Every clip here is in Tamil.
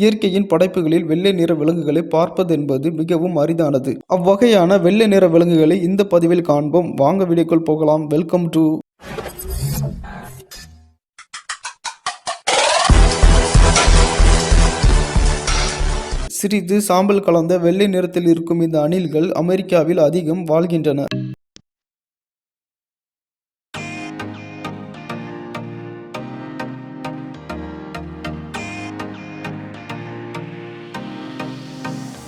இயற்கையின் படைப்புகளில் வெள்ளை நிற விலங்குகளை பார்ப்பது என்பது மிகவும் அரிதானது. அவ்வகையான வெள்ளை நிற விலங்குகளை இந்த பதிவில் காண்போம். வாங்க வீடியோக்குள் போகலாம். வெல்கம் டு சிறிது சாம்பல் கலந்த வெள்ளை நிறத்தில் இருக்கும் இந்த அணில்கள் அமெரிக்காவில் அதிகம் வாழ்கின்றன.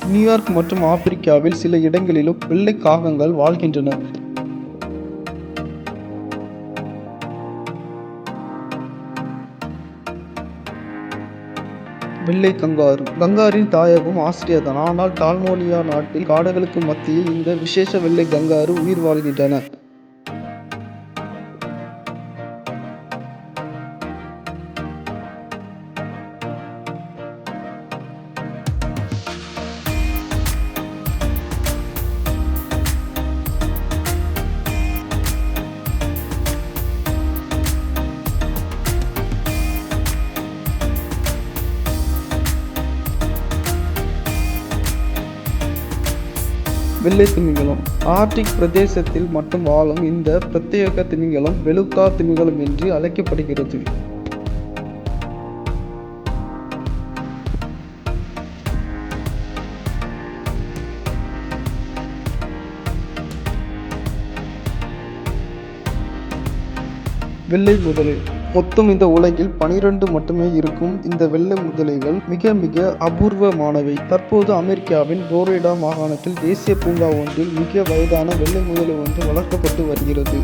நியூயார்க் மற்றும் ஆப்பிரிக்காவில் சில இடங்களிலும் வெள்ளை காகங்கள் வாழ்கின்றன. வெள்ளை கங்காரு கங்காரின் தாயகம் ஆஸ்திரியா தான். ஆனால் டால்மோனியா நாட்டில் காடுகளுக்கு மத்தியில் இந்த விசேஷ வெள்ளை கங்காரு உயிர் வாழ்கின்றன. வெள்ளை திமிங்கலம் ஆர்டிக் பிரதேசத்தில் மட்டும் வாழும் இந்த பிரத்யேக திமிங்கலம் பெலுகா திமிங்கலம் என்று அழைக்கப்படுகிறது. வெள்ளை முதலை மொத்தம் இந்த உலகில் 12 மட்டுமே இருக்கும். இந்த வெள்ளை முதலைகள் மிக மிக அபூர்வமானவை. தற்போது அமெரிக்காவின் புளோரிடா மாகாணத்தில் தேசிய பூங்கா ஒன்றில் மிக வயதான வெள்ளை முதலை ஒன்று வளர்க்கப்பட்டு வருகிறது.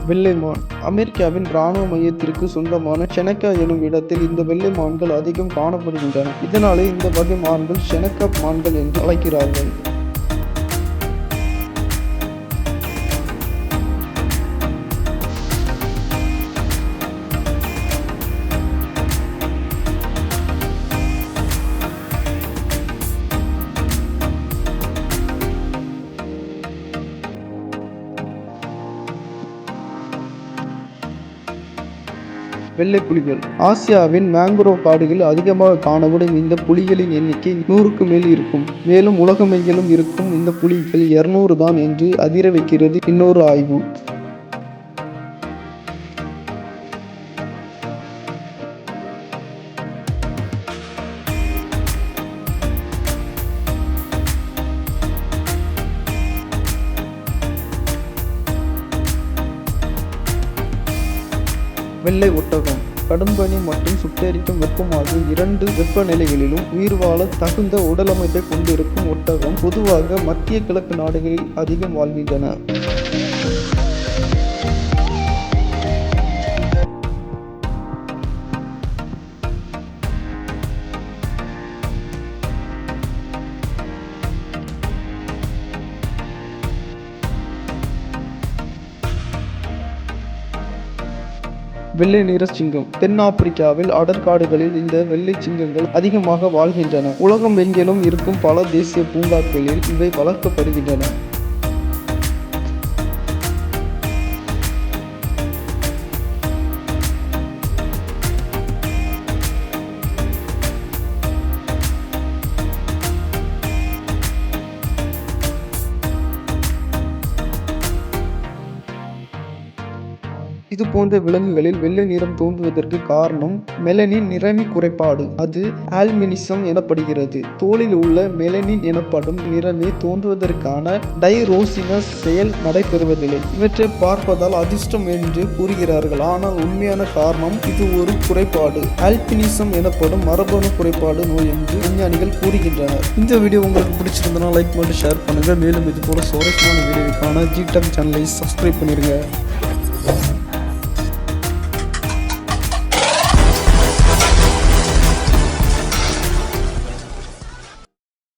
வெள்ளை மான் அமெரிக்காவின் இராணுவ மையத்திற்கு சொந்தமான செனக்கா எனும் இடத்தில் இந்த வெள்ளை மான்கள் அதிகம் காணப்படுகின்றன. இதனாலே இந்த வகை மான்கள் செனக்கா மான்கள் என்று அழைக்கிறார்கள். வெள்ளை புலிகள் ஆசியாவின் மேங்குரோவ் காடுகளில் அதிகமாக காணப்படும் இந்த புலிகளின் எண்ணிக்கை 100க்கு மேல் இருக்கும். மேலும் உலகமெங்கிலும் இருக்கும் இந்த புலிகள் 200 தான் என்று அதிர வைக்கிறது இன்னொரு ஆய்வு. வெள்ளை ஒட்டகம் கடும்பனி மற்றும் சுட்டெரிக்கும் வெப்பம் ஆகிய 2 வெப்பநிலைகளிலும் உயிர் வாழ தகுந்த உடலமைப்பை கொண்டிருக்கும் ஒட்டகம் பொதுவாக மத்திய கிழக்கு நாடுகளில் அதிகம் வாழ்கின்றன. வெள்ளை நிற சிங்கம் தென்னாப்பிரிக்காவில் அடர்காடுகளில் இந்த வெள்ளை சிங்கங்கள் அதிகமாக வாழ்கின்றன. உலகம் எங்கிலும் இருக்கும் பல தேசிய பூங்காக்களில் இவை வளர்க்கப்படுகின்றன. இது போன்ற விலங்குகளில் வெள்ளை நிறம் தோன்றுவதற்கு காரணம் மெலனின் நிறமி குறைபாடு. அது ஆல்பினிசம் எனப்படுகிறது. தோலில் உள்ள மெலனின் எனப்படும் நிறமி தோன்றுவதற்கான டைரோசினஸ் செயல் நடைபெறுவதில்லை. இவற்றை பார்ப்பதால் அதிர்ஷ்டம் என்று கூறுகிறார்கள். ஆனால் உண்மையான காரணம் இது ஒரு குறைபாடு. ஆல்பினிசம் எனப்படும் மரபணு குறைபாடு நோய் என்று விஞ்ஞானிகள் கூறுகின்றனர். இந்த வீடியோ உங்களுக்கு பிடிச்சிருந்தனா லைக் பண்ணி ஷேர் பண்ணுங்க. மேலும் இது போல சுவாரஸ்யமான வீடியோக்கான ஜிடெக் சேனலை சப்ஸ்கிரைப் பண்ணிருங்க.